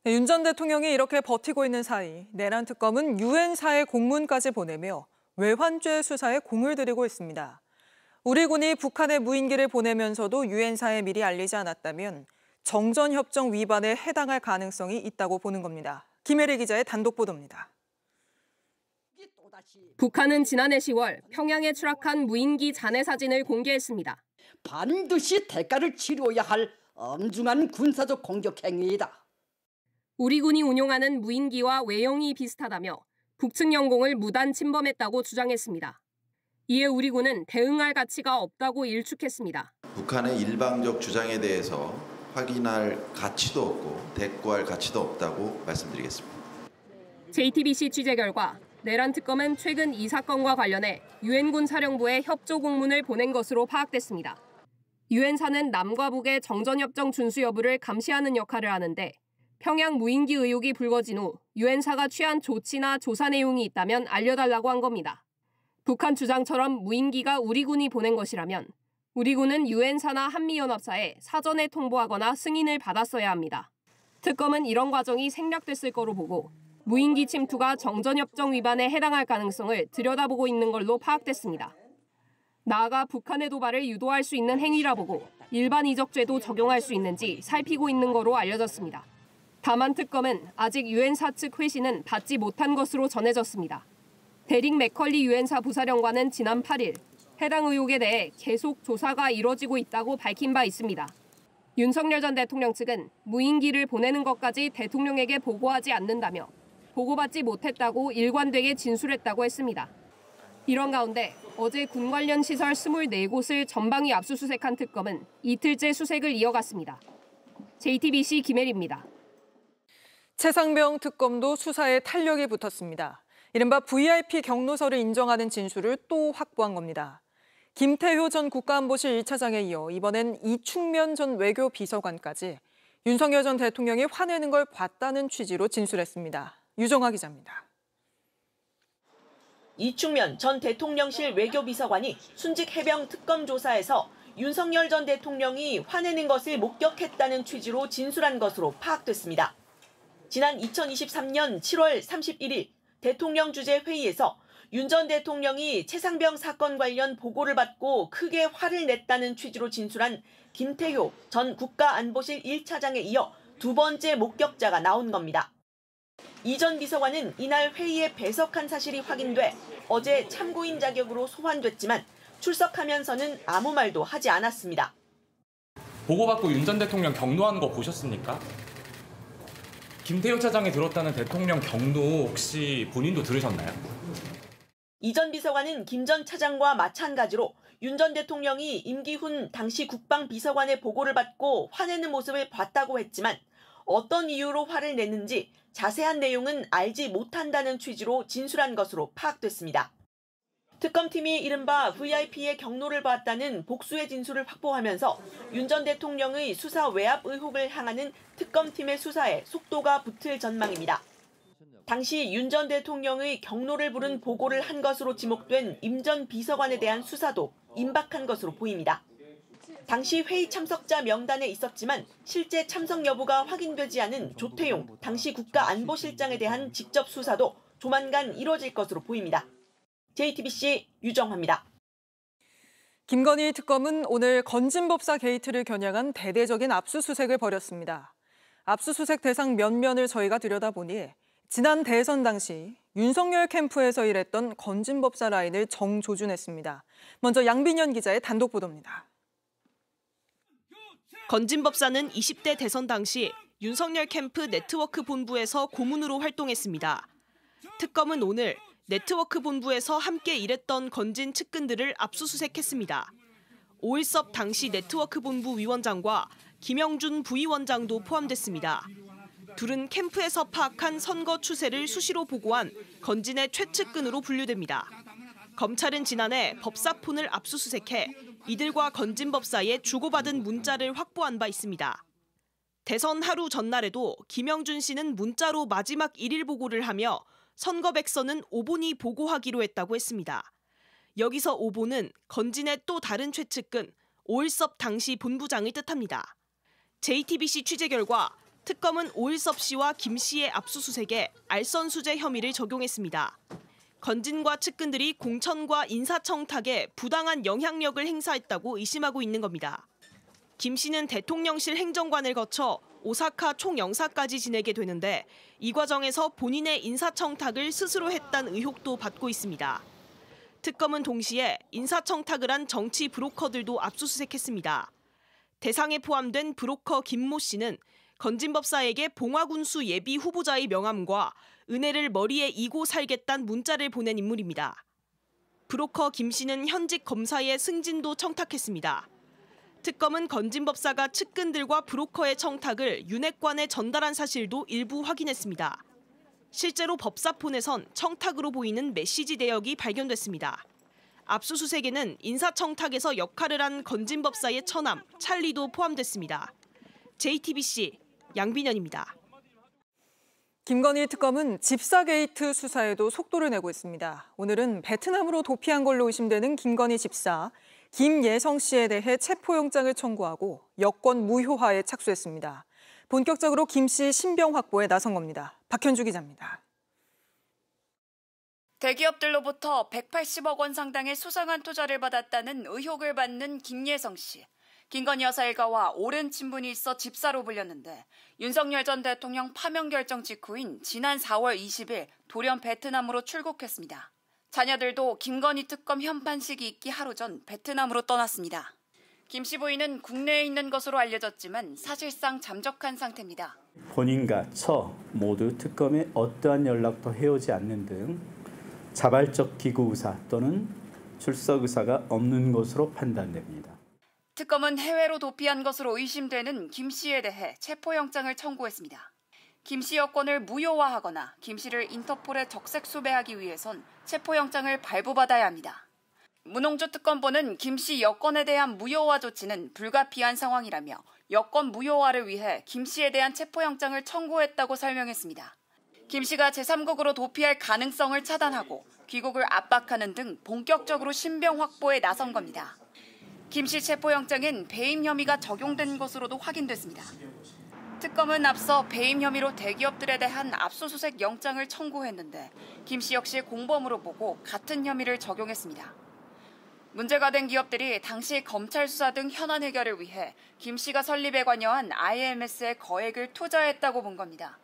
윤 전 대통령이 이렇게 버티고 있는 사이 내란 특검은 유엔사에 공문까지 보내며 외환죄 수사에 공을 들이고 있습니다. 우리 군이 북한에 무인기를 보내면서도 유엔사에 미리 알리지 않았다면 정전협정 위반에 해당할 가능성이 있다고 보는 겁니다. 김혜리 기자의 단독 보도입니다. 북한은 지난해 10월 평양에 추락한 무인기 잔해 사진을 공개했습니다. 반드시 대가를 치러야 할 엄중한 군사적 공격 행위이다. 우리 군이 운용하는 무인기와 외형이 비슷하다며 북측 영공을 무단 침범했다고 주장했습니다. 이에 우리 군은 대응할 가치가 없다고 일축했습니다. 북한의 일방적 주장에 대해서 확인할 가치도 없고 대꾸할 가치도 없다고 말씀드리겠습니다. JTBC 취재 결과 내란 특검은 최근 이 사건과 관련해 유엔군 사령부에 협조 공문을 보낸 것으로 파악됐습니다. 유엔사는 남과 북의 정전협정 준수 여부를 감시하는 역할을 하는데 평양 무인기 의혹이 불거진 후 유엔사가 취한 조치나 조사 내용이 있다면 알려달라고 한 겁니다. 북한 주장처럼 무인기가 우리 군이 보낸 것이라면 우리 군은 유엔사나 한미연합사에 사전에 통보하거나 승인을 받았어야 합니다. 특검은 이런 과정이 생략됐을 거로 보고 무인기 침투가 정전협정 위반에 해당할 가능성을 들여다보고 있는 걸로 파악됐습니다. 나아가 북한의 도발을 유도할 수 있는 행위라 보고 일반 이적죄도 적용할 수 있는지 살피고 있는 거로 알려졌습니다. 다만 특검은 아직 유엔사 측 회신은 받지 못한 것으로 전해졌습니다. 데릭 맥컬리 유엔사 부사령관은 지난 8일 해당 의혹에 대해 계속 조사가 이뤄지고 있다고 밝힌 바 있습니다. 윤석열 전 대통령 측은 무인기를 보내는 것까지 대통령에게 보고하지 않는다며 보고받지 못했다고 일관되게 진술했다고 했습니다. 이런 가운데 어제 군 관련 시설 24곳을 전방위 압수수색한 특검은 이틀째 수색을 이어갔습니다. JTBC 김혜리입니다. 최상병 특검도 수사에 탄력이 붙었습니다. 이른바 VIP 경로서를 인정하는 진술을 또 확보한 겁니다. 김태효 전 국가안보실 1차장에 이어 이번엔 이충면 전 외교비서관까지 윤석열 전 대통령이 화내는 걸 봤다는 취지로 진술했습니다. 유정아 기자입니다. 이충면 전 대통령실 외교비서관이 순직 해병 특검 조사에서 윤석열 전 대통령이 화내는 것을 목격했다는 취지로 진술한 것으로 파악됐습니다. 지난 2023년 7월 31일 대통령 주재 회의에서 윤 전 대통령이 최상병 사건 관련 보고를 받고 크게 화를 냈다는 취지로 진술한 김태효 전 국가안보실 1차장에 이어 두 번째 목격자가 나온 겁니다. 이 전 비서관은 이날 회의에 배석한 사실이 확인돼 어제 참고인 자격으로 소환됐지만 출석하면서는 아무 말도 하지 않았습니다. 보고받고 윤 전 대통령 경로하는 거 보셨습니까? 김태효 차장이 들었다는 대통령 경로 혹시 본인도 들으셨나요? 이 전 비서관은 김 전 차장과 마찬가지로 윤 전 대통령이 임기훈 당시 국방비서관의 보고를 받고 화내는 모습을 봤다고 했지만 어떤 이유로 화를 냈는지 자세한 내용은 알지 못한다는 취지로 진술한 것으로 파악됐습니다. 특검팀이 이른바 VIP의 경로를 봤다는 복수의 진술을 확보하면서 윤 전 대통령의 수사 외압 의혹을 향하는 특검팀의 수사에 속도가 붙을 전망입니다. 당시 윤 전 대통령의 경로를 부른 보고를 한 것으로 지목된 임 전 비서관에 대한 수사도 임박한 것으로 보입니다. 당시 회의 참석자 명단에 있었지만 실제 참석 여부가 확인되지 않은 조태용 당시 국가안보실장에 대한 직접 수사도 조만간 이뤄질 것으로 보입니다. JTBC 유정화입니다. 김건희 특검은 오늘 건진법사 게이트를 겨냥한 대대적인 압수수색을 벌였습니다. 압수수색 대상 면면을 저희가 들여다보니 지난 대선 당시 윤석열 캠프에서 일했던 건진법사 라인을 정조준했습니다. 먼저 양빈현 기자의 단독 보도입니다. 건진법사는 20대 대선 당시 윤석열 캠프 네트워크 본부에서 고문으로 활동했습니다. 특검은 오늘 네트워크 본부에서 함께 일했던 건진 측근들을 압수수색했습니다. 오일섭 당시 네트워크 본부 위원장과 김영준 부위원장도 포함됐습니다. 둘은 캠프에서 파악한 선거 추세를 수시로 보고한 건진의 최측근으로 분류됩니다. 검찰은 지난해 법사폰을 압수수색해 이들과 건진법사에 주고받은 문자를 확보한 바 있습니다. 대선 하루 전날에도 김영준 씨는 문자로 마지막 1일 보고를 하며 선거 백서는 오본이 보고하기로 했다고 했습니다. 여기서 오본은 건진의 또 다른 최측근 오일섭 당시 본부장을 뜻합니다. JTBC 취재 결과 특검은 오일섭 씨와 김 씨의 압수수색에 알선수재 혐의를 적용했습니다. 건진과 측근들이 공천과 인사청탁에 부당한 영향력을 행사했다고 의심하고 있는 겁니다. 김 씨는 대통령실 행정관을 거쳐 오사카 총영사까지 지내게 되는데 이 과정에서 본인의 인사청탁을 스스로 했다는 의혹도 받고 있습니다. 특검은 동시에 인사청탁을 한 정치 브로커들도 압수수색했습니다. 대상에 포함된 브로커 김모 씨는 건진법사에게 봉화군수 예비 후보자의 명함과 은혜를 머리에 이고 살겠다는 문자를 보낸 인물입니다. 브로커 김 씨는 현직 검사의 승진도 청탁했습니다. 특검은 건진법사가 측근들과 브로커의 청탁을 윤핵관에 전달한 사실도 일부 확인했습니다. 실제로 법사폰에선 청탁으로 보이는 메시지 내역이 발견됐습니다. 압수수색에는 인사청탁에서 역할을 한 건진법사의 처남 찰리도 포함됐습니다. JTBC 양빈현입니다. 김건희 특검은 집사 게이트 수사에도 속도를 내고 있습니다. 오늘은 베트남으로 도피한 걸로 의심되는 김건희 집사 김예성 씨에 대해 체포영장을 청구하고 여권 무효화에 착수했습니다. 본격적으로 김 씨 신병 확보에 나선 겁니다. 박현주 기자입니다. 대기업들로부터 180억 원 상당의 수상한 투자를 받았다는 의혹을 받는 김예성 씨. 김건희 여사 일가와 오랜 친분이 있어 집사로 불렸는데 윤석열 전 대통령 파면 결정 직후인 지난 4월 20일 돌연 베트남으로 출국했습니다. 자녀들도 김건희 특검 현판식이 있기 하루 전 베트남으로 떠났습니다. 김 씨 부인은 국내에 있는 것으로 알려졌지만 사실상 잠적한 상태입니다. 본인과 처 모두 특검에 어떠한 연락도 해오지 않는 등 자발적 기구 의사 또는 출석 의사가 없는 것으로 판단됩니다. 특검은 해외로 도피한 것으로 의심되는 김 씨에 대해 체포영장을 청구했습니다. 김 씨 여권을 무효화하거나 김 씨를 인터폴에 적색 수배하기 위해선 체포영장을 발부받아야 합니다. 문홍주 특검보는 김 씨 여권에 대한 무효화 조치는 불가피한 상황이라며 여권 무효화를 위해 김 씨에 대한 체포영장을 청구했다고 설명했습니다. 김 씨가 제3국으로 도피할 가능성을 차단하고 귀국을 압박하는 등 본격적으로 신병 확보에 나선 겁니다. 김 씨 체포영장엔 배임 혐의가 적용된 것으로도 확인됐습니다. 특검은 앞서 배임 혐의로 대기업들에 대한 압수수색 영장을 청구했는데 김 씨 역시 공범으로 보고 같은 혐의를 적용했습니다. 문제가 된 기업들이 당시 검찰 수사 등 현안 해결을 위해 김 씨가 설립에 관여한 IMS에 거액을 투자했다고 본 겁니다.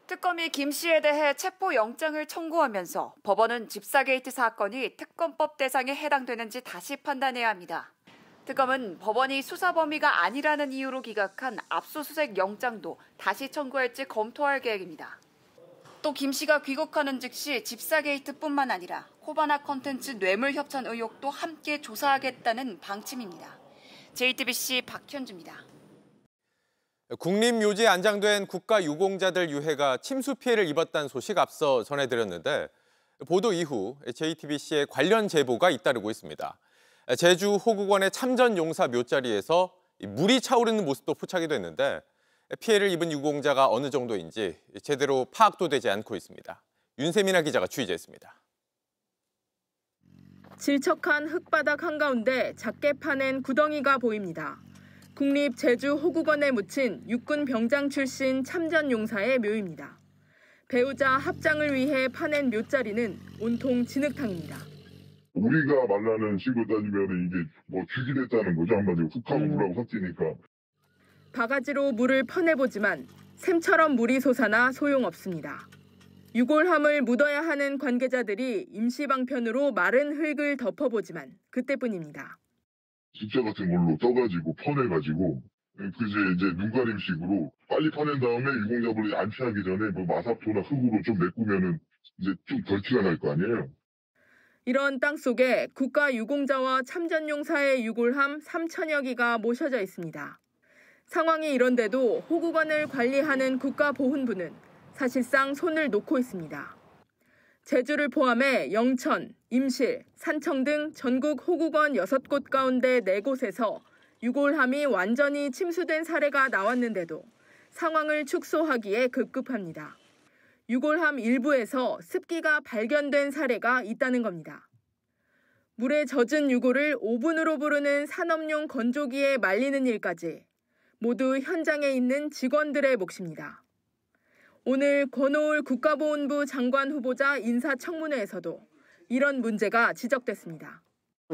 특검이 김 씨에 대해 체포영장을 청구하면서 법원은 집사 게이트 사건이 특검법 대상에 해당되는지 다시 판단해야 합니다. 특검은 법원이 수사 범위가 아니라는 이유로 기각한 압수수색 영장도 다시 청구할지 검토할 계획입니다. 또 김 씨가 귀국하는 즉시 집사 게이트뿐만 아니라 코바나 컨텐츠 뇌물 협찬 의혹도 함께 조사하겠다는 방침입니다. JTBC 박현주입니다. 국립묘지에 안장된 국가유공자들 유해가 침수 피해를 입었다는 소식 앞서 전해드렸는데 보도 이후 JTBC의 관련 제보가 잇따르고 있습니다. 제주 호국원의 참전용사 묘자리에서 물이 차오르는 모습도 포착이 됐는데 피해를 입은 유공자가 어느 정도인지 제대로 파악도 되지 않고 있습니다. 윤세민아 기자가 취재했습니다. 질척한 흙바닥 한가운데 작게 파낸 구덩이가 보입니다. 국립 제주 호국원에 묻힌 육군 병장 출신 참전용사의 묘입니다. 배우자 합장을 위해 파낸 묘자리는 온통 진흙탕입니다. 우리가 말라는 식으로 따지면 이게 뭐 죽이랬다는 거죠. 한마디로 훅하고 물하고 섞이니까. 바가지로 물을 퍼내보지만 샘처럼 물이 솟아나 소용없습니다. 유골함을 묻어야 하는 관계자들이 임시방편으로 마른 흙을 덮어보지만 그때뿐입니다. 숫자 같은 걸로 떠가지고 퍼내가지고 이제 눈가림식으로 빨리 퍼낸 다음에 유공자분이 안치하기 전에 뭐 마사토나 흙으로 좀 메꾸면은 이제 좀 덜 티가 날 거 아니에요. 이런 땅 속에 국가유공자와 참전용사의 유골함 3천여 기가 모셔져 있습니다. 상황이 이런데도 호국원을 관리하는 국가보훈부는 사실상 손을 놓고 있습니다. 제주를 포함해 영천, 임실, 산청 등 전국 호국원 6곳 가운데 4곳에서 유골함이 완전히 침수된 사례가 나왔는데도 상황을 축소하기에 급급합니다. 유골함 일부에서 습기가 발견된 사례가 있다는 겁니다. 물에 젖은 유골을 오븐으로 부르는 산업용 건조기에 말리는 일까지 모두 현장에 있는 직원들의 몫입니다. 오늘 권오울 국가보훈부 장관 후보자 인사청문회에서도 이런 문제가 지적됐습니다.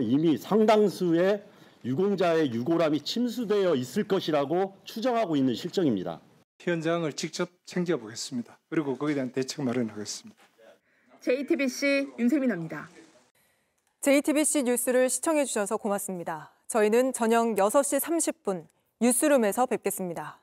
이미 상당수의 유공자의 유골함이 침수되어 있을 것이라고 추정하고 있는 실정입니다. 현장을 직접 챙겨보겠습니다. 그리고 거기에 대한 대책 마련하겠습니다. JTBC 윤세민입니다. JTBC 뉴스를 시청해 주셔서 고맙습니다. 저희는 저녁 6시 30분 뉴스룸에서 뵙겠습니다.